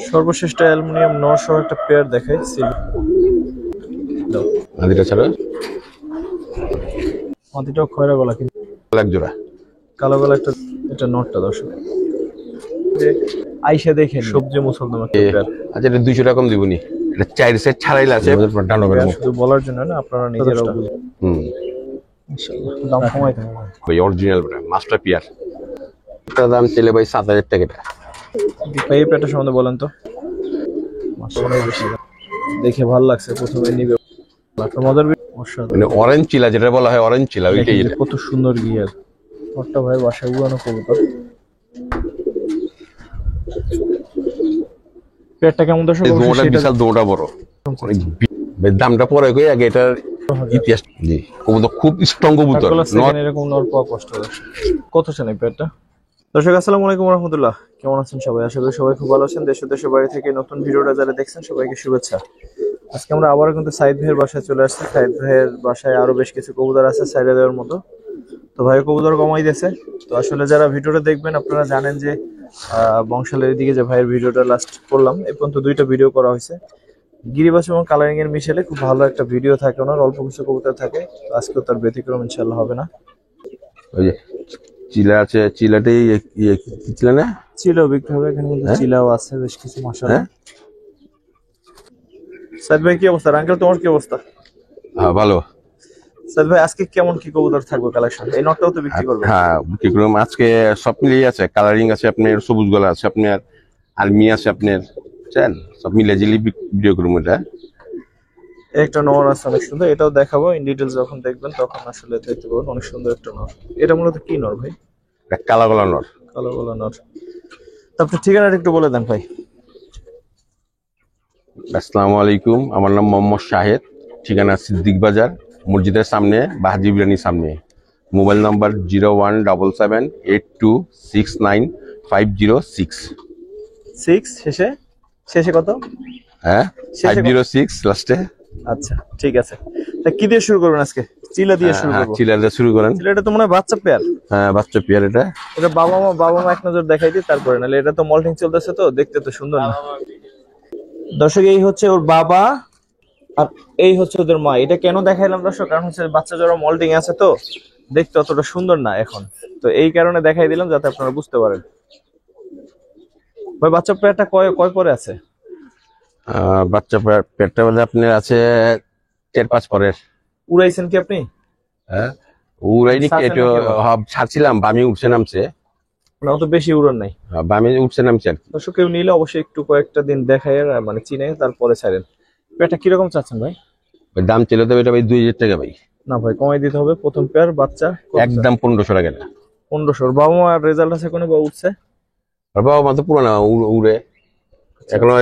সর্বশ্রেষ্ঠ অ্যালুমিনিয়াম নর সহ একটা পেয়ার দেখাই মাদিটা ছাড়া মাটিটাও খয়রা গলা কিন্তু এক জোড়া কালো গলা একটা এটা নটটা দর্শক যে আইসা দেখেন সবজি মুসলমান একটা পেয়ার। আচ্ছা এটা 200 টাকা কম দিবনি, এটা 4 সেট ছাড়াই আছে ডানো করে শুধু বলার জন্য না, আপনারা নিজেরাও বুঝুন। ইনশাআল্লাহ দাম কমাইতে হবে ভাই, অরিজিনাল মাস্টার পিয়ার। এটা দাম চলে ভাই 7000 টাকা। ভাই এই পেয়ারটা সম্বন্ধে বলেন তো। মাশাআল্লাহ বেশি দেখে ভালো লাগছে, প্রথমে নিবে আপনার মজার মানে অরেঞ্জ চিলা যেটা বলা হয়, অরেঞ্জ চিলা ওইটাই। এটা কত সুন্দর গিয়ার নটটা ভাই বাসায় উড়ানো কবুতর। পেয়ারটা কেমন দর্শক? দোটা বিশাল, দোটা বড়, দামটা পরে কই আগে এটার ইতিহাস। জি কবুতর খুব স্ট্রং কবুতর, এরকম নর পাওয়া কষ্ট। কত চান এই পেয়ারটা? দর্শক আসসালামু আলাইকুম রাহমাতুল্লাহ, কেমন আছেন সবাই? আশা করি সবাই খুব ভালো আছেন। দেশের বাড়ি থেকে নতুন ভিডিওটা যারা দেখছেন সবাইকে শুভেচ্ছা। আজকে আমরা আবারও কিন্তু সাইদ ভাইয়ের বাসায় চলে আসছি। সাইদ ভাইয়ের বাসায় আরো বেশ কিছু কবুতর আছে সাইডে দেওয়ার মতো। তো ভাই কবুতর কমাই দিয়েছে। তো আসলে যারা ভিডিওটা দেখবেন আপনারা জানেন যে বংশালের দিকে যে ভাইয়ের ভিডিওটা লাস্ট করলাম, এই পর্যন্ত 2টা ভিডিও করা হয়েছে। গিরিবাস এবং কালারিং এর মিশেলে খুব ভালো একটা ভিডিও থাকে, ওনার অল্প কিছু কবুতর থাকে। আজকেও তার ব্যতিক্রম ইনশাআল্লাহ হবে না। ওই যে চিলা আছে, চিলাটাই চিলা না, চিলাও বিক্রি হবে এখানে, কিন্তু চিলাও আছে বেশ কিছু মাশাআল্লাহ। সাইদ ভাই কি অবস্থা? আঙ্কেল তোমার কি অবস্থা? হ্যাঁ ভালো। সাইদ ভাই আজকে কেমন কি কবুতর থাকবে কালেকশন? এই নটটাও তো বিক্রি করবে? হ্যাঁ বিক্রি করব আজকে। সব মিলিয়ে আছে, কালারিং আছে আপনার, সবুজ গলা আছে আপনার, আর্মি আছে আপনার, বুঝছেন? সব মিলে জিলি ভিডিও করব। এটা একটা নর আছে অনেক সুন্দর, এটাও দেখাবো ইন ডিটেইলস যখন দেখবেন তখন আসলে দেখতে পাবেন। অনেক সুন্দর একটা নর। এটা মূলত কি নর ভাই? এটা কালা গলা নর। কালো গলা নর। তারপর ঠিকানাটা একটু বলে দেন ভাই। আসসালামু আলাইকুম, আমার নাম মোহাম্মদ শাহেদ, ঠিকানা সিদ্দিক বাজার মসজিদের সামনে, বাহাজি বিরিয়ানির সামনে। Mobile number 01778269506। 6 শেষে? শেষে কত? হ্যাঁ 506 লাস্টে। আচ্ছা ঠিক আছে। তা কি দিয়ে শুরু করবেন আজকে? চিলা দিয়ে শুরু করব। চিলা দিয়ে শুরু করেন। চিলাটা তো মনে হয় বাচ্চা পেয়ার। হ্যাঁ বাচ্চা পেয়ার। এটা বাবা মা এক নজর দেখাই দিই তারপরে, নাহলে এটা তো মল্টিং চলতেছে তো দেখতে তো সুন্দর না। দর্শক এই হচ্ছে ওর বাবা আর এই হচ্ছে ওদের মা। এটা কেন দেখাইলাম দর্শক, কারণ হচ্ছে বাচ্চা যারা মল্টিং আছে তো দেখতে অতটা সুন্দর না এখন, তো এই কারণে দেখাই দিলাম যাতে আপনারা বুঝতে পারেন। ভাই বাচ্চা পেয়ারটা কয় পরে আছে? বাচ্চা পেয়ারটা বলে আপনার আছে 4-5 পরের। উড়াইছেন কি আপনি? হ্যাঁ উড়াইনি, একটু ছাড়ছিলাম, বামি উঠছে নামছে না, অত বেশি উড়ান নাই, বামি উঠছে নামছে। দর্শক কেউ নিলে অবশ্যই একটু কয়েকটা দিন দেখায় মানে চিনে তারপরে ছাড়েন। পেয়ারটা কিরকম চাচ্ছেন ভাই? দাম ছিল তো এটা ভাই 2000 টাকা ভাই। না ভাই কমাই দিতে হবে। প্রথম পেয়ার বাচ্চা একদম 1500 টাকা। 1500। বাবা মার রেজাল্ট আছে কোনো বা উঠছে? আর বাবা মা তো পুরানা উড়ে, এখনো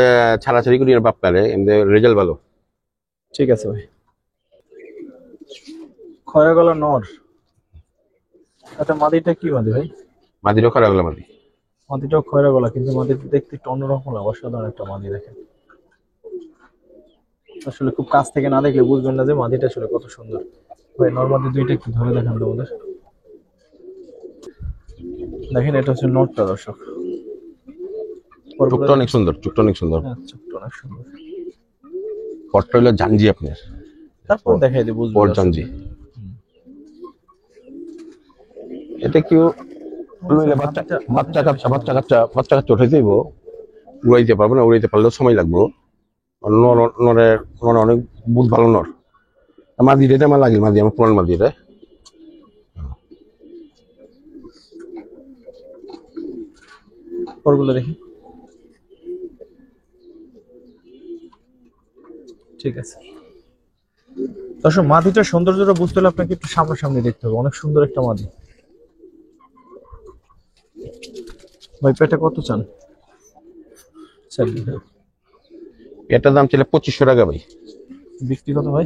ছাড়াছাড়ি করি বাপ পারে, রেজাল্ট ভালো। ঠিক আছে ভাই। খয়রা গলা নর। আচ্ছা মাদিটা কি মাদি ভাই? মাদিরও খরা গেল মাদি। মাদিটাও খয়রা গলা, কিন্তু মাদিটা দেখতে একটু অন্যরকম লাগে, অসাধারণ একটা মাদি। দেখেন আসলে খুব কাছ থেকে না দেখলে বুঝবেন না যে মাদিটা আসলে কত সুন্দর। ভাই নরমাদি দুইটা একটু ধরে দেখান তো আমাদের। দেখেন এটা হচ্ছে নটটা দর্শক। চোখটা অনেক সুন্দর, চোখটা অনেক সুন্দর। হ্যাঁ চোখটা অনেক সুন্দর। পটটা হলো জাঞ্জি আপনার, তারপর দেখাই দিই বুঝবেন। পট জাঞ্জি। এটা কেউ বাচ্চা কাচ্চা উঠাইতে দিব, উড়াইতে পারবো না, উড়াইতে পারলেও সময় লাগবো। নরের অনেক বহুত ভালো নর। মাদি এটা আমার লাগে, মাদি আমার পুরান মাদি। এটা পরগুলো দেখি। ঠিক আছে দর্শক, মাদিটার সৌন্দর্যটা বুঝতে হলে আপনাকে একটু সামনাসামনি দেখতে হবে। অনেক সুন্দর একটা মাদি। ভাই পেটা কত চান? এটার দাম ছিল 2500 টাকা ভাই। বিক্রি কত ভাই?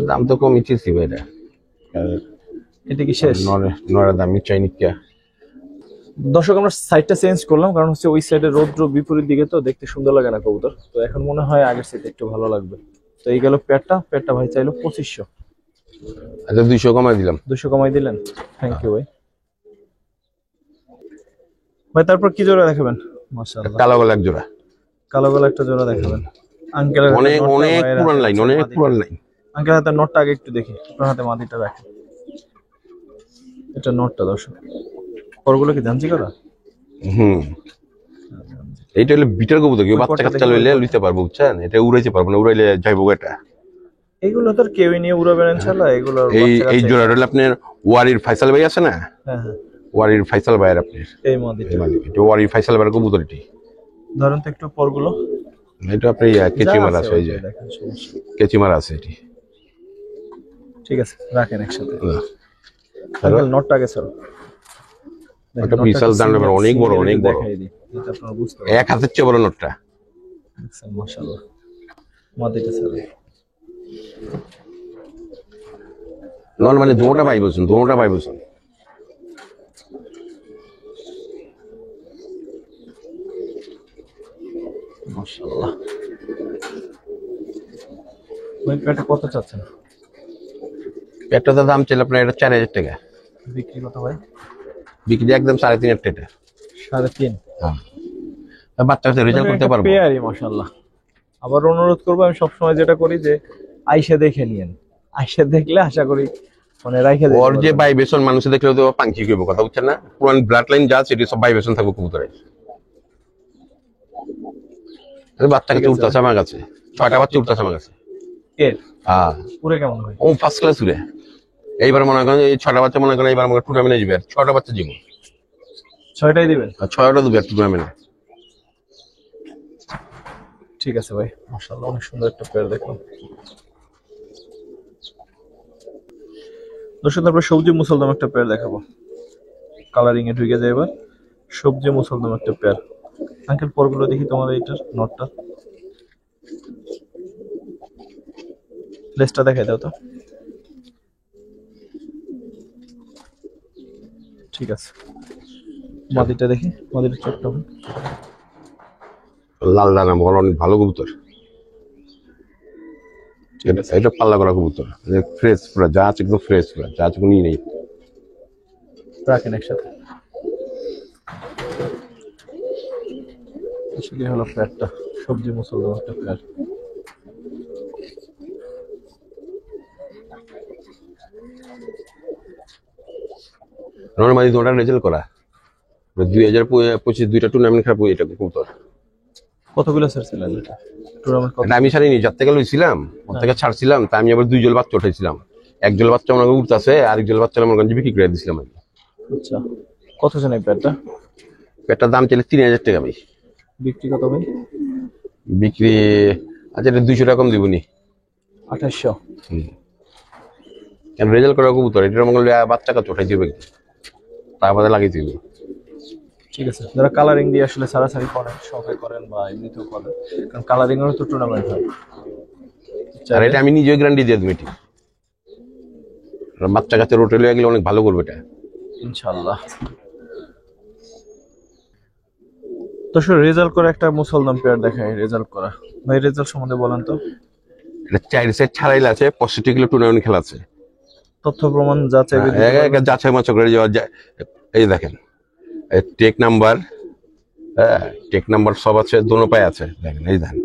দাম তো কম ইচ্ছেছি ভাই। এটা কি শেষ? নরের দাম চাই নিকা। দর্শক আমরা সাইডটা চেঞ্জ করলাম, কারণ হচ্ছে ওই সাইডে রৌদ্র বিপরীত দিকে তো দেখতে সুন্দর লাগে না কবুতর। তো এখন মনে হয় আগের সাইডে একটু ভালো লাগবে। তো এই গেল পেটটা ভাই চাইলো 2500। আচ্ছা 200 কমাই দিলাম। 200 কমাই দিলেন, থ্যাংক ইউ ভাই। ভাই তারপর কি জোড়া দেখাবেন? মাশাআল্লাহ, কালো গলা এক জোড়া, কালো গলা একটা জোড়া দেখাবেন। আঙ্কেলের অনেক অনেক পুরান লাইন, অনেক পুরান লাইন। আঙ্কেল হাতে নোটটা আগে একটু দেখি, আপনার হাতে মাদিটা রাখেন। এটা নোটটা দর্শক, পরগুলো কি জানছি করা? হুম, এইটা হলো বিটার কবুতর, কেউ বাচ্চা কাচ্চা লইলে লইতে পারবো বুঝছেন, এটা উড়াইতে পারবো না, উড়াইলে যাইবো এটা। এগুলো তো আর কেউই নিয়ে উড়াবেন ইনশাআল্লাহ। এগুলো এই জোড়াটা হলো আপনার ওয়ারির ফাইসাল ভাই আছে না, হ্যাঁ হ্যাঁ, ওয়ারির ফাইসাল ভাইয়ের আপনার এই মাদিটা। এটা ওয়ারির ফাইসাল ভাইয়ের কবুতর এটি। ধরেন তো একটু পরগুলো, এটা আপনার কেচি মারা আছে, ওই যে দেখেন সমস্যা। কেচি মারা আছে এটি। ঠিক আছে, রাখেন একসাথে। আঙ্কেল নোটটা আগে স্যার, ওটা বিশাল দাম, অনেক বড়, অনেক বড়, দেখাই দিই যাতে আপনারা বুঝতে পারেন। এক হাতের চেয়ে বড় নোটটা। মাশাআল্লাহ, মাদিটা স্যার নন মানে দোনোটা ভাই বলছেন, দোনোটা ভাই বলছেন। মাশাআল্লাহ। ওই পেটা কত চাচ্ছেন? একটা তো দাম ছিল আপনার এটা 4000 টাকা, বিক্রি কত ভাই? বিক্রি একদম 3.5 টাকা। 3.5? হ্যাঁ, বাচ্চা কাছে রেজাল্ট করতে পারবো। পেয়ারই মাশাআল্লাহ। আবার অনুরোধ করবো, আমি সবসময় যেটা করি যে আইসা দেখে নিয়েন, আইসা দেখলে আশা করি মানে রাইখা দিতে ওর যে পারবেন। ভাইবেশন মানুষে দেখলেও তো পাঙ্কি করবো, কথা বুঝছেন না, পুরান ব্লাড লাইন যা সেটি সব ভাইবেশন থাকবো কবুতরে। বাচ্চা কাছে উঠতেছে আমার কাছে, 6টা বাচ্চা উঠতেছে আমার কাছে। এর হ্যাঁ, পুরো কেমন হয়? ও ফার্স্ট ক্লাস উড়ে। এইবার মনে করেন এই 6টা বাচ্চা মনে করেন এইবার আমাকে টুর্নামেন্টে যাবে, 6টা বাচ্চা জীবন 6টাই দিবেন? 6টা দেবে টুর্নামেন্টে। ঠিক আছে ভাই, মাশাআল্লাহ অনেক সুন্দর একটা পেয়ার দেখুন। দর্শক তারপরে সবজি মুসলদম একটা পেয়ার দেখাবো, কালারিং এ ঢুকে যায় এবার। সবজি মুসলদম একটা পেয়ার। আঙ্কেল পরগুলো দেখি তোমার এইটার নটটা, লেসটা দেখাই দাও তো। ঠিক আছে, মাদিটা দেখি, মাদিটা চোখটা লাল দানা বল, অনেক ভালো কবুতর। এটা পাল্লা করা কবুতর, ফ্রেশ পুরো, যা আছে একদম ফ্রেশ, পুরো যা আছে কোনো নেই। রাখেন একসাথে। আসলে হলো পেয়ারটা, সবজি মুসলদম একটা পেয়ার। নর্মালি দুটা রেজাল্ট করা 2025 দুইটা টুর্নামেন্ট খেলা এটা কবুতর। কতগুলো স্যার ছিলেন এটা টুর্নামেন্ট? এটা আমি ছাড়িনি, যার থেকে লইছিলাম ওর থেকে ছাড়ছিলাম, তা আমি আবার 2 জল বাচ্চা উঠাইছিলাম। এক জল বাচ্চা মনে উঠতেছে, আরেক জল বাচ্চা মনে করেন বিক্রি করে দিয়েছিলাম আমি। আচ্ছা, কত ছিল এই পেয়ারটা? একটা দাম চাইলে 3000 টাকা ভাই। বিক্রি কত ভাই? বিক্রি আচ্ছা এটা 200 টাকা কম দিবনি। 2800? কেন রেজাল্ট করা কবুতর, এটার মঙ্গল বাচ্চা কাছে উঠাই দিবে, তারপরে লাগিয়ে দিবে। ঠিক আছে, যারা কালারিং দিয়ে আসলে সারাসারি করেন, শখে করেন বা এমনিতেও করেন, কারণ কালারিং এরও তো টুর্নামেন্ট হয়। আর এটা আমি নিজেই গ্যারান্টি দিয়ে দেবো, এটি বাচ্চা কাছে রোটে লয়ে গেলে অনেক ভালো করবে এটা ইনশাআল্লাহ। তো শুধু রেজাল্ট করে একটা মুসলদম পেয়ার দেখায়, রেজাল্ট করা ভাই, রেজাল্ট সম্বন্ধে বলেন তো। এটা 4 সেট ছাড়াইলে আছে, 65 কিলো টুর্নামেন্ট খেলা আছে। তথ্য প্রমাণ যাচাই যাচাই মাছ করে যাওয়া যায়। এই দেখেন টেক নাম্বার, হ্যাঁ টেক নাম্বার সব আছে, দোনো পায়ে আছে, দেখেন এই দেখেন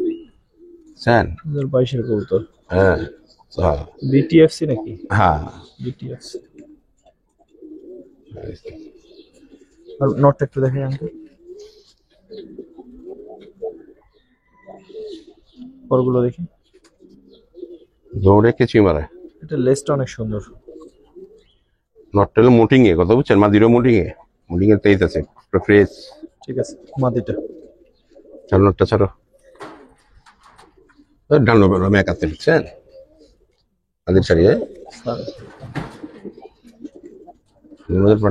2022 এর কবুতর। হ্যাঁ বিটিএফসি নাকি? হ্যাঁ বিটিএফসি। আর নটটা একটু দেখেন আঙ্কেল, পরগুলো দেখি। দৌড়ে কিছু মারে, এটা লেসটা অনেক সুন্দর। নটটা হলো মোটিং এ, কথা বুঝছেন, মাদিরও মোটিং এ, মোটিং এর তেইশ আছে, ফ্রেশ। ঠিক আছে, মাদিটা ছাড়ো, নটটা ছাড়ো, ডানো বেরো, আমি একাতে বুঝছেন মাদির ছাড়িয়ে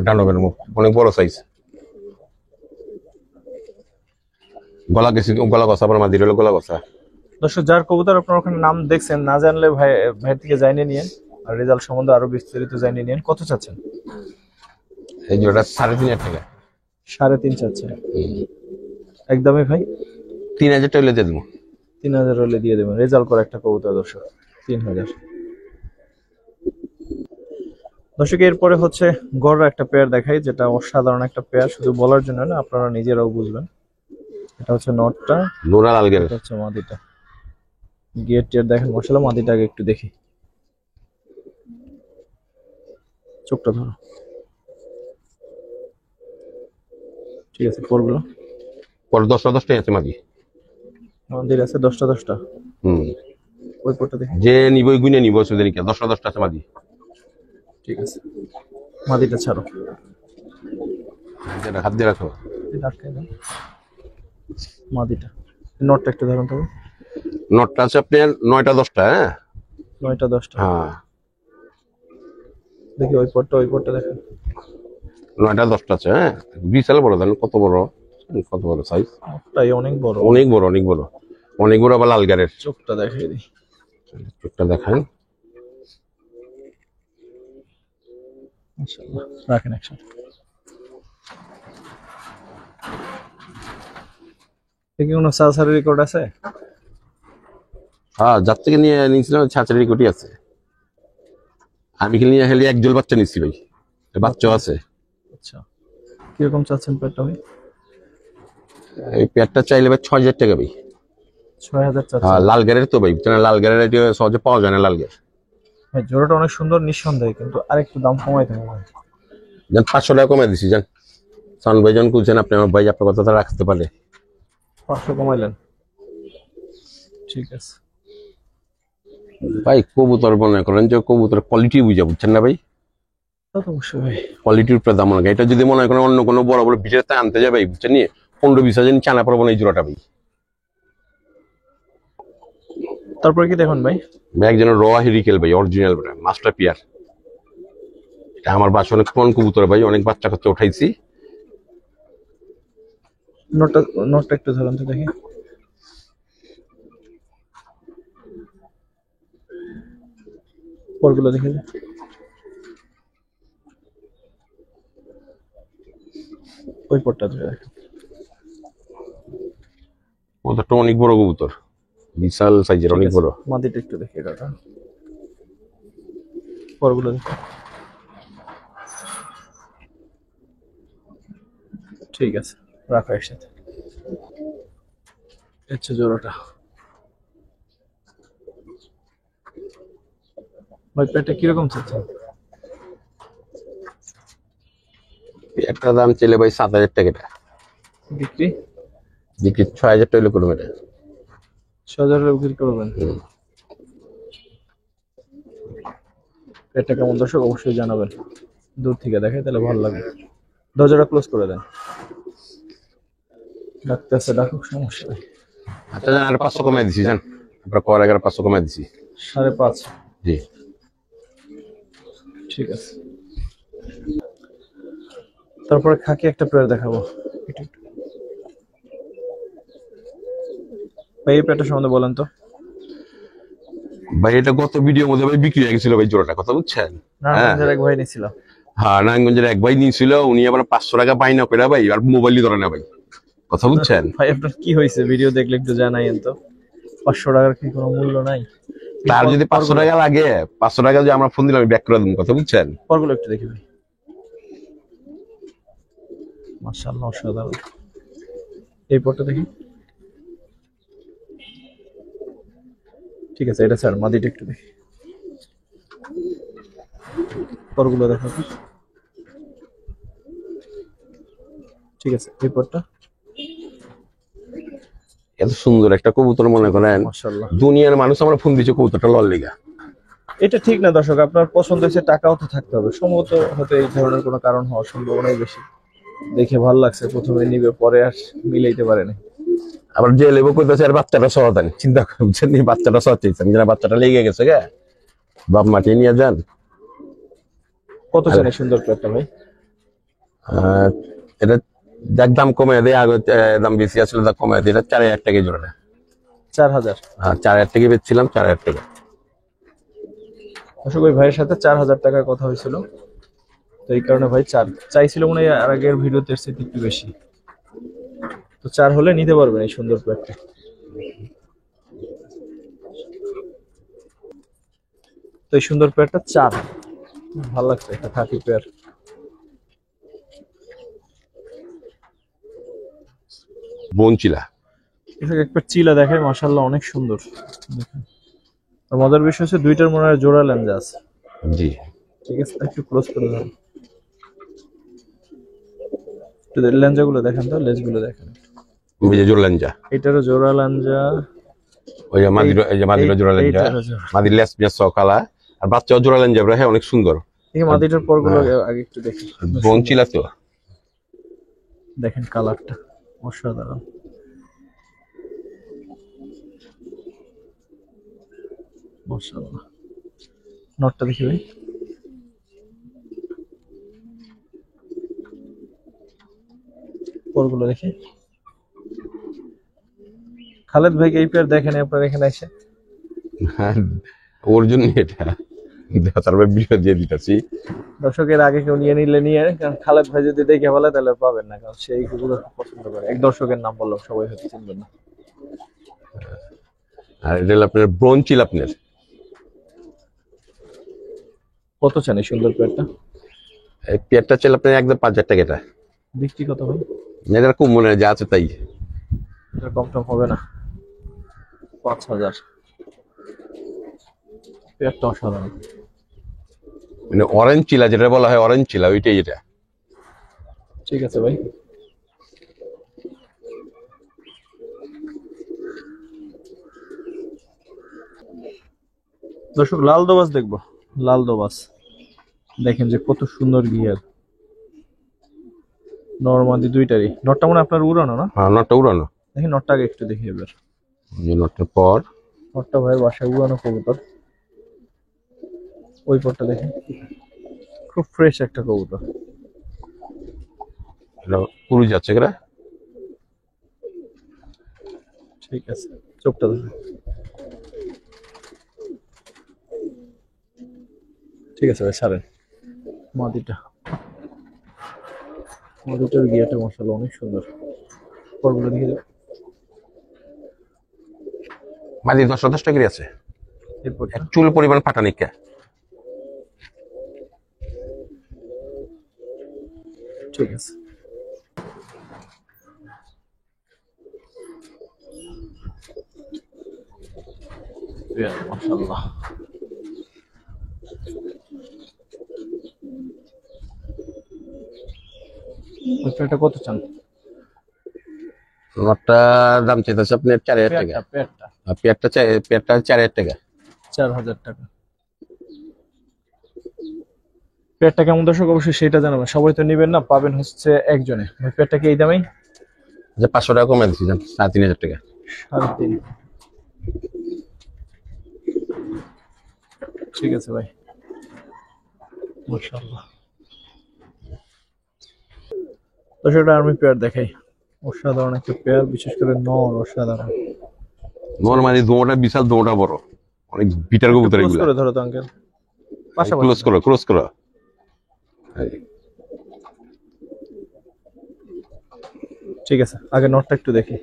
ডানো বেরো, অনেক বড় সাইজ, গলা গেছি, গলা কষা, আবার মাদির হলো গলা কষা। দর্শক যার কবুতর আপনার ওখানে নাম দেখছেন, না জানলে ভাই থেকে জানিয়ে নিন, আর রেজাল্ট সম্বন্ধে আরো বিস্তারিত জানিয়ে নিন। কত চাচ্ছেন? এই জোড়াটা 3500 টাকা। 3.5 চাচ্ছেন একদমই ভাই? 3000 টাকা দিয়ে দেবো। 3000 হলে দিয়ে দেবেন, রেজাল্ট করা একটা কবুতর দর্শক, 3000। দর্শক এরপরে হচ্ছে গড়রা একটা পেয়ার দেখাই, যেটা অসাধারণ একটা পেয়ার, শুধু বলার জন্য না, আপনারা নিজেরাও বুঝবেন। এটা হচ্ছে নটটা, নোরা লালগের এটা হচ্ছে মাদিটা। গিয়ার টিয়ার দেখেন মশলা, মাদিটা আগে একটু দেখি, চোখটা ধরো। ঠিক আছে, পরগুলো পরে 10টাই আছে মাদি। মাদির আছে 10টা। হুম, ওই পরটা দেখি। যে নিব গুনে নিব সুদেনিকা 10টা আছে মাদি। ঠিক আছে, মাদিটা ছাড়ো, হাত দিয়ে রাখো। এটা আটকাই দাও। মাদিটা, নটটা একটু ধরুন তবে। নটটা আছে আপনার 9টা 10টা। হ্যাঁ 9টা 10টা। হ্যাঁ, দেখি ওই পরটা দেখেন। 9টা 10টা আছে। হ্যাঁ, বিশাল বড়, জানেন কত বড়, কত বড় সাইজ। ওটাই অনেক বড়। অনেক বড়, অনেক বড়, অনেক বড়। আবার লালগারের চোখটা দেখাই দিই। চোখটা দেখান। মাশাআল্লাহ, রাখেন একসাথে। দেখি কোনো সালসারি রেকর্ড আছে? হ্যাঁ, যার থেকে নিয়ে নিয়েছিলাম ছাঁচারি কোটি আছে। আমি কি নিয়ে হেলি একজল বাচ্চা নিচ্ছি ভাই, বাচ্চাও আছে। আচ্ছা, কিরকম চাচ্ছেন পেটটা ভাই? এই পেয়ারটা চাইলে ভাই 6,000 টাকা ভাই। 6,000 হ্যাঁ, চাচ্ছেন? লালগারের তো ভাই, লালগারের এটা সহজে পাওয়া যায় না লালগার। ভাই জোড়াটা অনেক সুন্দর নিঃসন্দেহে, কিন্তু আরেকটু দাম কমাইতে হবে। যান 500 টাকা কমে দিছি। যান সান ভাই, যান খুঁজছেন আপনি, আমার ভাই আপনার কথা রাখতে পারে। 500 কমাইলেন, ঠিক আছে। ভাই কবুতর মনে করেন যে কবুতর কোয়ালিটি বুঝা, বুঝছেন না ভাই? তা তো অবশ্যই ভাই। কোয়ালিটির উপরে দাম লাগে। এটা যদি মনে করেন অন্য কোনো বড় বড় বিটের তা আনতে যাবে, বুঝছেন নি, 15-20 হাজার চানা পড়বো না এই জোড়াটা ভাই। তারপরে কি দেখুন ভাই? ভাই একজনের র হিরিকেল ভাই, অরিজিনাল মাস্টার পিয়ার। এটা আমার বাসা অনেক কোন কবুতর ভাই, অনেক বাচ্চা কাচ্চা উঠাইছি। নোটটা নোটটা একটু ধরুন তো দেখি। পরগুলো দেখে যাই। ওই পরটা ধরে দেখেন। কবুতরটা অনেক বড় কবুতর, বিশাল সাইজের, ঠিক অনেক আছে, বড়। মাদিটা একটু দেখি কাকা। পরগুলো দেখি। ঠিক আছে, রাখো একসাথে। হচ্ছে জোড়াটা। ভাই পেটটা কিরকম চাচ্ছেন? একটা দাম চাইলে ভাই 7,000 টাকা। বিক্রি বিক্রি 6,000 টাকা হলে করবো এটা। 6,000 বিক্রি করবেন? পেটটা কেমন দর্শক অবশ্যই জানাবেন, দূর থেকে দেখে তাহলে ভালো লাগবে। দরজাটা ক্লোজ করে দেন। ডাকতেছে, ডাকুক, সমস্যা নেই। আচ্ছা জান, আর 500 কমাই দিছি। জান আপনার কর 500 কমাই দিছি। 5.5। জি, ঠিক আছে। তারপরে খাকি একটা পেয়ার দেখাবো। একটু। ভাই এই পেয়ারটা সম্বন্ধে বলেন তো। ভাই এটা গত ভিডিওর মধ্যে ভাই বিক্রি হয়ে গেছিল ভাই জোড়াটা, কথা বুঝছেন? হ্যাঁ নারায়ণগঞ্জের এক ভাই নিছিল। হ্যাঁ, নারায়ণগঞ্জের এক ভাই নিয়েছিল, উনি আবার 500 টাকা পাই না করে ভাই, আর মোবাইলই ধরে না ভাই, কথা বুঝছেন? ভাই আপনার কি হয়েছে, ভিডিও দেখলে একটু জানাইয়েন তো। 500 টাকার কি কোনো মূল্য নাই? তার যদি 500 টাকা লাগে, 500 টাকা যদি আমরা ফোন দিলাম আমি ব্যাক করে দেবো, কথা বুঝছেন? পরগুলো একটু দেখি ভাই। মাশাআল্লাহ, অসাধারণ। এই পরটা দেখি। ঠিক আছে, এটা স্যার মাদিটা একটু দেখি। পরগুলো দেখো। ঠিক আছে, এই পরটা। এত সুন্দর একটা কবুতর মনে করেন মাশাআল্লাহ। দুনিয়ার মানুষ আমরা ফোন দিচ্ছে কবুতরটা লল লিগা। এটা ঠিক না দর্শক, আপনার পছন্দ হয়েছে, টাকাও তো থাকতে হবে। সম্ভবত হয়তো এই ধরনের কোনো কারণ হওয়ার সম্ভাবনাই বেশি। দেখে ভালো লাগছে, প্রথমে নিবে, পরে আর মিলাইতে পারে না। আবার যে লেবু করতেছে আর বাচ্চাটা সহতানি চিন্তা করছেন, বাচ্চাটা সহ চাইছেন কিনা, বাচ্চাটা লেগে গেছে গে, বাপ মাটি নিয়ে যান। কত চান এই সুন্দর পেয়ারটা ভাই? এটা যাক দাম কমে দেয়, আগে দাম বেশি আসলে দাম কমে দেয়। এটা 4,000 টাকা জোড়া। 4,000? হ্যাঁ, 4,000 টাকা বেচছিলাম, 4,000 টাকা। অশোক ওই ভাইয়ের সাথে 4,000 টাকার কথা হয়েছিল, তো এই কারণে ভাই 4 চাইছিল মনে হয়, আর আগের ভিডিওতে এর চেয়ে একটু বেশি। তো 4 হলে নিতে পারবেন এই সুন্দর পেয়ারটা। তো এই সুন্দর পেয়ারটা 4। ভালো লাগছে, একটা খাকি পেয়ার। বনচিলা। এসব এক পেয়ার চিলা দেখে মাশাআল্লাহ অনেক সুন্দর। দেখেন। আর মজার বিষয় হচ্ছে দুইটার মনে হয় জোড়া লেঞ্জা আছে। জি। ঠিক আছে, একটু ক্লোজ করে দেন। একটু লেঞ্জা গুলো দেখেন তো, লেজ গুলো দেখেন। ওই যে জোড়া লেঞ্জা, এটারও জোড়া লেঞ্জা। ওই যে মাদির, এই যে মাদির জোড়া লেঞ্জা, এইটারও জোড়া। মাদির লেস পেঁয়াজ কালা, আর বাচ্চাও জোড়া লেঞ্জা, হ্যাঁ অনেক সুন্দর। এই মাদিটার পরগুলো হ্যাঁ। আগে একটু দেখি। বনচিলা তো। দেখেন কালারটা অসাধারণ। মাশাআল্লাহ। নটটা দেখি ভাই। পরগুলো দেখি। খালেদ ভাই এই পেয়ার দেখেন আপনার এখানে এসে। হ্যাঁ, ওর জন্য এটা তারপরে বিষয় দিয়ে দিতেছি। দর্শকের আগে কেউ নিয়ে নিলে নিয়ে, কারণ খালেদ ভাই যদি দেখে ফেলে তাহলে পাবেন না, কারণ সেই কুকুর পছন্দ করে। এক দর্শকের নাম বললাম, সবাই হয়তো চিনবেন না। আর এটা হলো আপনার ব্রোঞ্চিল আপনার। কত চান এই সুন্দর পেয়ারটা? এই পেয়ারটা চাইলে আপনার একদম 5,000 টাকা। এটা বিক্রি কত ভাই? এটা খুব মনে হয় যা আছে তাই। এটা কম টম হবে না? 5,000। পেয়ারটা অসাধারণ। মানে অরেঞ্জ চিলা যেটা বলা হয়, অরেঞ্জ চিলা ওইটাই এটা। ঠিক আছে ভাই। দর্শক লাল দোবাস দেখবো। লাল দোবাস দেখেন যে কত সুন্দর গিয়ার। নরমাদি দুইটারই। নটটা মনে হয় আপনার উড়ানো না? হ্যাঁ, নটটা উড়ানো। দেখি নটটা আগে একটু দেখি এবার। এই নটটার পর নটটা ভাইয়ের বাসায় উড়ানো কবুতর। ওই পরটা দেখেন, খুব ফ্রেশ একটা কবুতর। এটা পুরুষ যাচ্ছে কেরা। ঠিক আছে, চোখটা দেখেন। ঠিক আছে ভাই, ছাড়েন। মাদিটা, মাদিটার গিয়ারটা মাশাআল্লাহ অনেক সুন্দর। পরগুলো দেখে যাও। মাঝে 10 টাকা আছে। এরপর এক চুল পরিমাণ ফাটা নিকা। ঠিক আছে। মাশাআল্লাহ। ওইটা কত চান? নটটা দাম চাইতেছে আপনার 4,000 টাকা। পেয়ারটা পেয়ারটা আর পেয়ারটা চাই, পেয়ারটা 4,000 টাকা। 4,000 টাকা। পেয়ারটা কেমন দর্শক অবশ্যই সেটা জানাবেন। সবাই তো নেবেন না, পাবেন হচ্ছে একজনে। ওই পেয়ারটা কি এই দামেই? যে 500 টাকা কমে দিচ্ছি, 3,500 টাকা। 3.5। ঠিক আছে ভাই, মাশাআল্লাহ। দর্শকটা আমি পেয়ার দেখাই। অসাধারণ একটা পেয়ার, বিশেষ করে নর অসাধারণ। নরমালি দোটা বিশাল, দোটা বড়, অনেক বিটার কবুতর ক্লোজ এগুলা। করে ধরো তো আঙ্কেল, পাশাপাশি। ক্লোজ করো, ক্লোজ করো। ঠিক আছে, আগে নটটা একটু দেখি।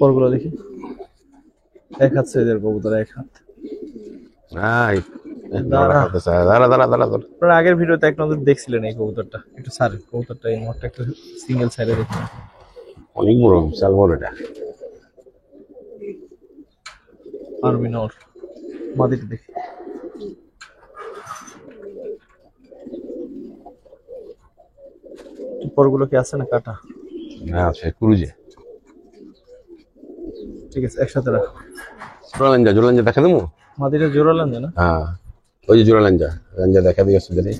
পরগুলো দেখি। এক হাত সাইজের কবুতর, এক হাত। আই দাঁড়া। দাঁড়া দাঁড়া দাঁড়া দাঁড়া। আপনারা আগের ভিডিওতে এক নজর দেখছিলেন এই কবুতরটা। একটু সারেন কবুতরটা, এই নটটা একটু সিঙ্গেল সাইডে দেখি। অনেক বড়, বিশাল বড় এটা। আরবি নর, মাদিটা দেখি। পরগুলো কি আছে না কাটা? হ্যাঁ আছে, ক্রুজে। ঠিক আছে, একসাথে রাখ। জোড়া লেঞ্জা দেখা দেবো। মাদিটা জোড়ালেন না? হ্যাঁ, ওই যে জোড়া লেঞ্জা, লেঞ্জা দেখা দিয়ে আসছে জানি।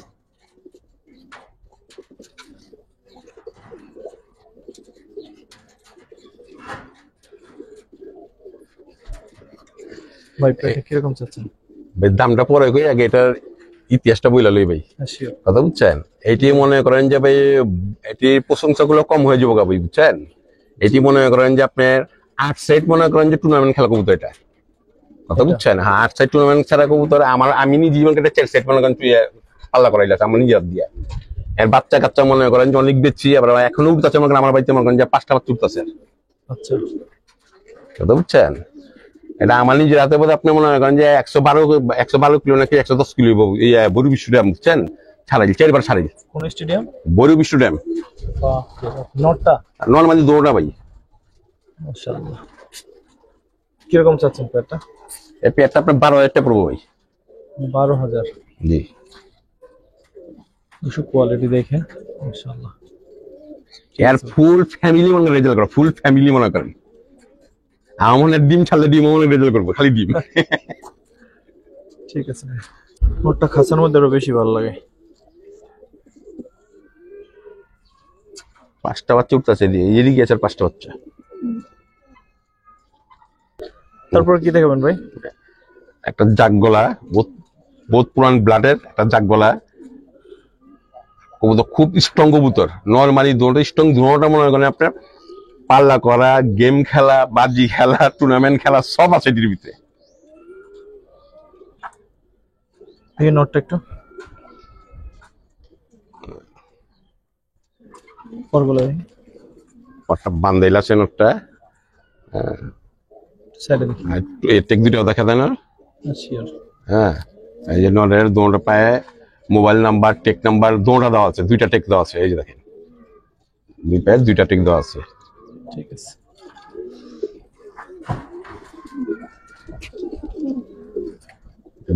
ভাই প্যাকেট কিরকম চাচ্ছেন? ভাই দামটা পরে কই, আগে এটার ইতিহাসটা বইলা লই ভাই। হ্যাঁ শিওর। কথা বুঝছেন? এটি মনে করেন যে ভাই, এটির প্রশংসা গুলো কম হয়ে যাবো ভাই, বুঝছেন? এটি মনে করেন যে আপনার 8 সাইড মনে করেন যে টুর্নামেন্ট খেলা কবুতর এটা। কথা বুঝছেন? হ্যাঁ, 8 সাইড টুর্নামেন্ট খেলা কবুতর। আমি নিজে জীবন কেটে 4 সাইড মনে করেন পাল্লা করাইলাম আমার নিজের দিয়া। এর বাচ্চা কাচ্চা মনে করেন যে অনেক বেচছি, আবার এখনো উঠতেছে মনে করেন আমার বাড়িতে মনে করেন যে 5টা বাচ্চা উঠতেছে। আচ্ছা। কথা বুঝছেন? এটা আমার নিজের হাতে বোধ আপনি মনে করেন যে 112 কিলো নাকি 110 কিলো বড় বিশ্ব ড্যাম বুঝছেন, ছাড়াই 4 বার ছাড়াই কোন স্টেডিয়াম? বড় বিশ্ব ড্যাম নটটা নর্মালি দৌড়া ভাই। মাশাআল্লাহ। কিরকম চাচ্ছেন পেয়ারটা? এই পেয়ারটা আপনার 12,000 টাকা পড়বো ভাই। 12,000। জি দর্শক কোয়ালিটি দেখেন মাশাআল্লাহ। এর ফুল ফ্যামিলি মনে রেজাল্ট করো, ফুল ফ্যামিলি মনে করেন। আমার মনে হয় ডিম ছাড়লে ডিম মনে রেজাল্ট করবো, খালি ডিম। ঠিক আছে ভাই। নটটা খাঁচার মধ্যে আরো বেশি ভালো লাগে। 5টা বাচ্চা উঠতেছে, এদিকে আছে 5টা বাচ্চা। তারপর কি দেখাবেন ভাই? একটা জাগ গলা, বহুত পুরান ব্লাডের একটা জাগ গলা কবুতর, খুব স্ট্রং কবুতর। নর্মালি দৌড়টা স্ট্রং, দৌড়টা মনে করেন আপনার পাল্লা করা, গেম খেলা, বাজি খেলা, টুর্নামেন্ট খেলা সব আছে এটির ভিতরে। এই নটটা একটু পরগুলো একটা বান্দাইল আছে নোটটা, সাইডে দেখি। টেক দুটাও দেখা যায় না। শিওর। হ্যাঁ, এই যে নরের দৌড়টা পায়ে মোবাইল নাম্বার, টেক নাম্বার দৌড়টা দেওয়া আছে, 2টা টেক দেওয়া আছে। এই যে দেখেন 2 পায়ে 2টা টেক দেওয়া আছে। ঠিক আছে।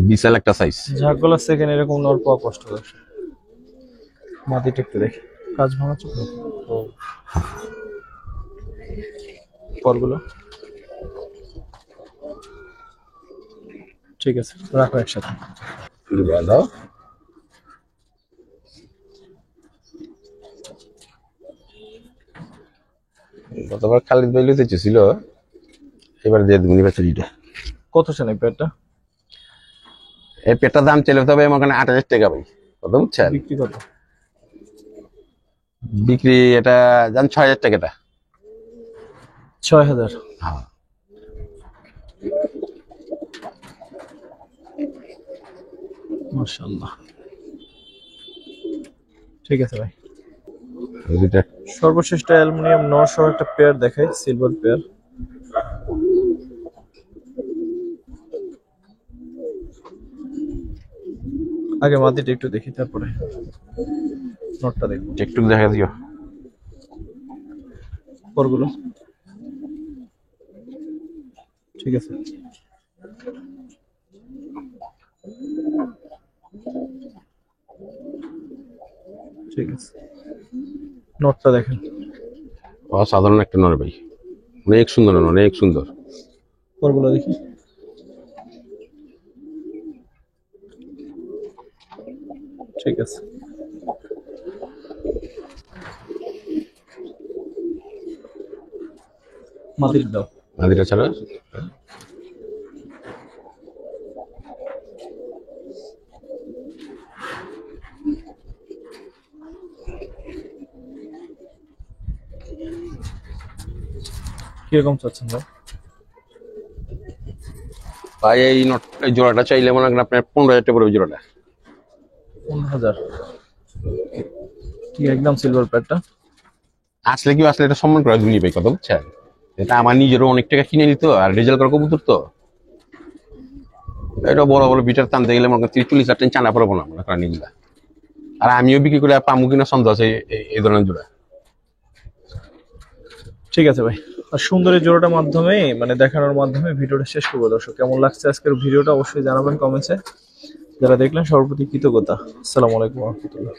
বিশাল একটা সাইজ। ঝাঁকগুলো সেকেন্ড এরকম নর পাওয়া কষ্ট হয়। মাটিটা একটু দেখি, কাজ ভাঙা চোখ পরগুলো। ঠিক আছে, রাখো একসাথে। দাও গতবার খালিদ ভাই লইতে ছিল, এবার দিয়ে দেবো নিবাচনীটা। কত চান এই পেয়ারটা? এই পেটটার দাম চাইলে তবে আমার 28,000 টাকা ভাই। কত বুঝছেন? বিক্রি কত? বিক্রি এটা জান 6,000 টাকাটা। 6,000। হ্যাঁ, মাশাআল্লাহ। ঠিক আছে ভাই। দুইটা সর্বশেষ অ্যালুমিনিয়াম নর সহ একটা পেয়ার দেখাই, সিলভার পেয়ার। আগে মাটিটা একটু দেখি, তারপরে নটটা দেখবো। একটু দেখা দিও। পরগুলো ঠিক আছে। ঠিক আছে, নটটা দেখেন। অসাধারণ একটা নর ভাই, অনেক সুন্দর নর, অনেক সুন্দর। পরগুলো দেখি। ঠিক আছে, মাটির দাও। মাদিটা ছাড়া কিরকম চাচ্ছেন ভাই? ভাই এই নট, এই জোড়াটা চাইলে মনে করেন আপনার 15,000 টাকা পড়বে জোড়াটা। 15,000। কি একদম সিলভার পেয়ারটা? আসলে কি আসলে এটা সম্মান করা দুনিয়া ভাই, কথা বুঝছেন? এটা আমার নিজেরও অনেক টাকা কিনে নিত, আর রেজাল্ট করা কবুতর তো এটা বড় বড় বিটার টানতে গেলে মনে করেন 30-40 হাজার টাকা চানা পড়বো না মনে করেন নিলা। আর আমিও বিক্রি করে পামু কিনা সন্দেহ আছে এই ধরনের জোড়া। ঠিক আছে ভাই। আর সুন্দর এই জোড়াটার মাধ্যমে মানে দেখানোর মাধ্যমে ভিডিওটা শেষ করবো। দর্শক কেমন লাগছে আজকের ভিডিওটা অবশ্যই জানাবেন কমেন্টে। যারা দেখলেন সর্বপ্রতি কৃতজ্ঞতা। আসসালামু আলাইকুম ওয়া রাহমাতুল্লাহ।